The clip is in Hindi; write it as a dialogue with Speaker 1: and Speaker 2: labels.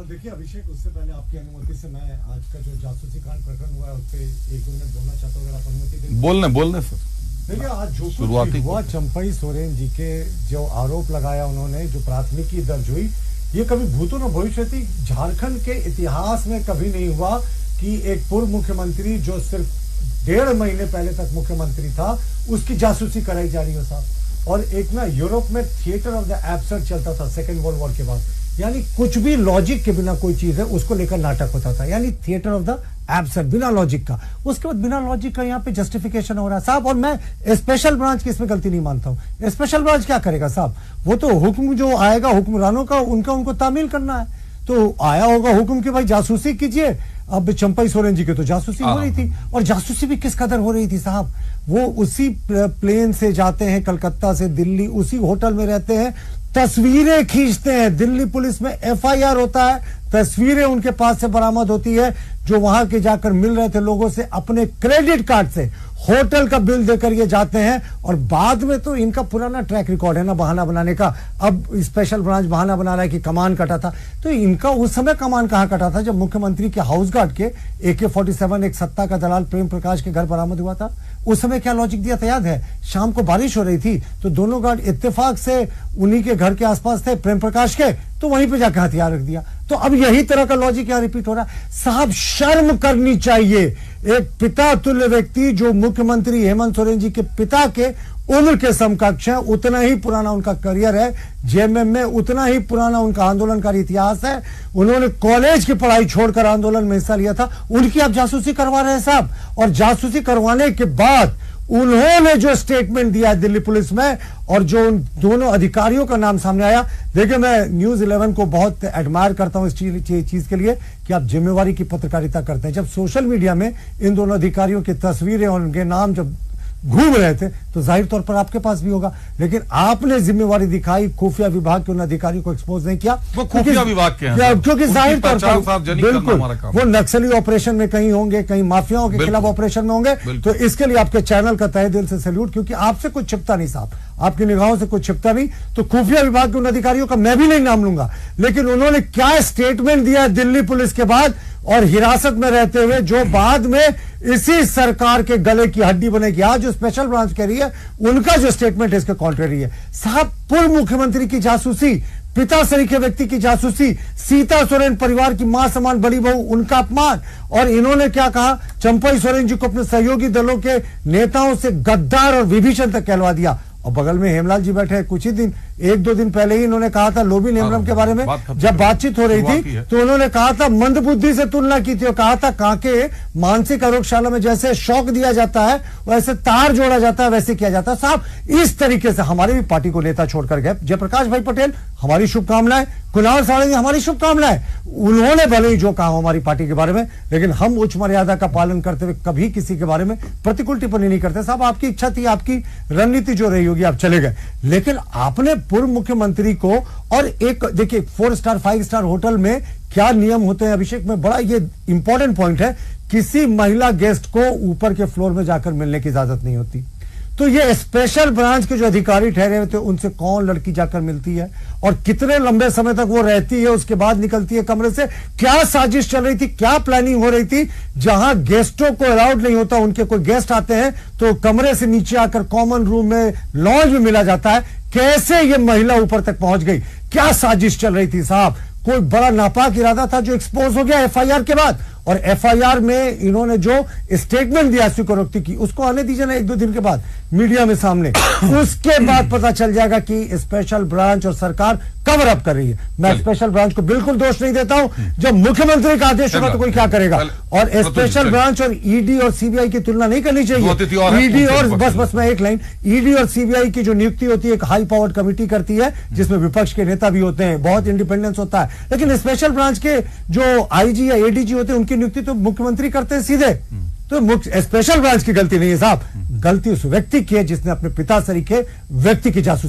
Speaker 1: देखिए अभिषेक, उससे पहले आपकी अनुमति से मैं आज का जो जासूसी कांड प्रकरण हुआ है उस पर 1-2 मिनट बोलना चाहता हूँ, अगर आप अनुमति दें।
Speaker 2: बोलने सर।
Speaker 1: देखिए आज जो कुछ हुआ चंपई सोरेन जी के जो आरोप लगाया उन्होंने, जो प्राथमिकी दर्ज हुई, ये कभी भूतो न भविष्यति झारखंड के इतिहास में कभी नहीं हुआ कि एक पूर्व मुख्यमंत्री जो सिर्फ 1.5 महीने पहले तक मुख्यमंत्री था उसकी जासूसी कराई जा रही हो साहब। और एक ना यूरोप में थिएटर ऑफ द एब्सर्ड चलता था सेकेंड वर्ल्ड वॉर के बाद, यानी कुछ भी लॉजिक के बिना कोई चीज है उसको लेकर नाटक होता था, यानी थिएटर ऑफ द एब्सर्ड, बिना लॉजिक का। उसके बाद बिना लॉजिक का यहाँ पे जस्टिफिकेशन हो रहा है साहब। और मैं स्पेशल ब्रांच की इसमें गलती नहीं मानता हूँ। स्पेशल ब्रांच क्या करेगा साहब, वो तो हुक्म जो आएगा हुक्मरानों का उनको तामील करना है। तो आया होगा हुक्म कि भाई जासूसी कीजिए। अब चंपई सोरेन जी की तो जासूसी हो रही थी, और जासूसी भी किस कदर हो रही थी साहब। वो उसी प्लेन से जाते हैं कलकत्ता से दिल्ली, उसी होटल में रहते हैं, तस्वीरें खींचते हैं। दिल्ली पुलिस में एफआईआर होता है, तस्वीरें उनके पास से बरामद होती है जो वहां के जाकर मिल रहे थे लोगों से, अपने क्रेडिट कार्ड से होटल का बिल देकर ये जाते हैं। और बाद में तो इनका पुराना ट्रैक रिकॉर्ड है ना बहाना बनाने का। अब स्पेशल ब्रांच बहाना बना रहा है कि कमान कटा था, तो इनका उस समय कमान कहां कटा था जब मुख्यमंत्री के हाउस गार्ड के AK-47 एक सत्ता का दलाल प्रेम प्रकाश के घर बरामद हुआ था। उस समय क्या लॉजिक दिया था याद है? शाम को बारिश हो रही थी तो दोनों गार्ड इत्तेफाक से उन्हीं के घर के आसपास थे प्रेम प्रकाश के, तो वहीं पे जाकर हथियार रख दिया। तो अब यही तरह का लॉजिक यहां रिपीट हो रहा है साहब। शर्म करनी चाहिए। एक पिता तुल्य व्यक्ति जो मुख्यमंत्री हेमंत सोरेन जी के पिता के उम्र के समकक्ष है, उतना ही पुराना उनका करियर है जेएमएम में, उतना ही पुराना उनका आंदोलनकारी इतिहास है। उन्होंने कॉलेज की पढ़ाई छोड़कर आंदोलन में हिस्सा लिया था, उनकी आप जासूसी करवा रहे हैं साहब। और जासूसी करवाने के बाद उन्होंने जो स्टेटमेंट दिया है दिल्ली पुलिस में, और जो उन दोनों अधिकारियों का नाम सामने आया, देखिए मैं न्यूज़ 11 को बहुत एडमायर करता हूं इस चीज के लिए कि आप जिम्मेवारी की पत्रकारिता करते हैं। जब सोशल मीडिया में इन दोनों अधिकारियों की तस्वीरें और उनके नाम जब घूम रहे थे तो जाहिर तौर पर आपके पास भी होगा, लेकिन आपने जिम्मेवारी दिखाई, खुफिया विभाग के उन अधिकारियों को एक्सपोज नहीं किया।
Speaker 2: वो खुफिया विभाग के हैं
Speaker 1: क्योंकि जाहिर तौर पर बिल्कुल वो नक्सली ऑपरेशन में कहीं होंगे, कहीं माफियाओं के खिलाफ ऑपरेशन में होंगे। तो इसके लिए आपके चैनल का तहे दिल से सैल्यूट, क्योंकि आपसे कुछ छिपता नहीं साहब, आपकी निगाहों से कुछ छिपता नहीं। तो खुफिया विभाग के उन अधिकारियों का मैं भी नहीं नाम लूंगा, लेकिन उन्होंने क्या स्टेटमेंट दिया है दिल्ली पुलिस के बाद और हिरासत में रहते हुए, जो बाद में इसी सरकार के गले की हड्डी बनेगी। आज जो स्पेशल ब्रांच कह रही है उनका जो स्टेटमेंट है इसके कॉन्ट्रेरी है साहब। पूर्व मुख्यमंत्री की जासूसी, पिता सरीखे व्यक्ति की जासूसी, सीता सोरेन परिवार की मां समान बड़ी बहू उनका अपमान, और इन्होंने क्या कहा, चंपई सोरेन जी को अपने सहयोगी दलों के नेताओं से गद्दार और विभीषण तक कहलवा दिया। और बगल में हेमलाल जी बैठे हैं, कुछ ही दिन 1-2 दिन पहले ही इन्होंने कहा था लोबिन हेम्ब्रम के बारे में, जब बातचीत हो रही थी तो उन्होंने कहा था मंदबुद्धि से तुलना की थी, और कहा था कांके मानसिक आरोग्यशाला में जैसे शौक दिया जाता है वैसे तार जोड़ा जाता है वैसे किया जाता है साहब। इस तरीके से हमारे भी पार्टी को नेता छोड़कर गए जयप्रकाश भाई पटेल, हमारी शुभकामनाएं, कुणाल साड़ंगी हमारी शुभकामनाएं। उन्होंने भले ही जो कहा हमारी पार्टी के बारे में, लेकिन हम उच्च मर्यादा का पालन करते हुए कभी किसी के बारे में प्रतिकूल टिप्पणी नहीं करते साहब। आपकी इच्छा थी, आपकी रणनीति जो रही होगी, आप चले गए, लेकिन आपने पूर्व मुख्यमंत्री को, और एक देखिए 4 स्टार 5 स्टार होटल में क्या नियम होते हैं अभिषेक में, बड़ा ये इंपॉर्टेंट पॉइंट है, किसी महिला गेस्ट को ऊपर के फ्लोर में जाकर मिलने की इजाजत नहीं होती। तो ये स्पेशल ब्रांच के जो अधिकारी ठहरे हुए थे उनसे कौन लड़की जाकर मिलती है और कितने लंबे समय तक वो रहती है, उसके बाद निकलती है कमरे से, क्या साजिश चल रही थी, क्या प्लानिंग हो रही थी। जहां गेस्टों को अलाउड नहीं होता, उनके कोई गेस्ट आते हैं तो कमरे से नीचे आकर कॉमन रूम में लॉन्ज में मिला जाता है। कैसे ये महिला ऊपर तक पहुंच गई, क्या साजिश चल रही थी साहब। कोई बड़ा नापाक इरादा था जो एक्सपोज हो गया एफआईआर के बाद, और एफआईआर में इन्होंने जो स्टेटमेंट दिया स्वीकारोक्ति की, उसको आने दीजिए ना 1-2 दिन के बाद मीडिया में सामने, उसके बाद पता चल जाएगा कि स्पेशल ब्रांच और सरकार कवर अप कर रही है। मैं स्पेशल ब्रांच को बिल्कुल दोष नहीं देता हूं, जब मुख्यमंत्री का आदेश होगा तो कोई क्या करेगा। और स्पेशल ब्रांच और ईडी और सीबीआई की तुलना नहीं करनी चाहिए। ईडी और बस मैं एक लाइन, ईडी और सीबीआई की जो नियुक्ति होती है एक हाई पावर्ड कमेटी करती है जिसमें विपक्ष के नेता भी होते हैं, बहुत इंडिपेंडेंस होता है, लेकिन स्पेशल ब्रांच के जो आईजी या एडीजी होते हैं उनकी नियुक्ति तो मुख्यमंत्री करते हैं सीधे। तो स्पेशल ब्रांच की गलती नहीं है साहब, गलती उस व्यक्ति की है जिसने अपने पिता सरीखे व्यक्ति की जासूसी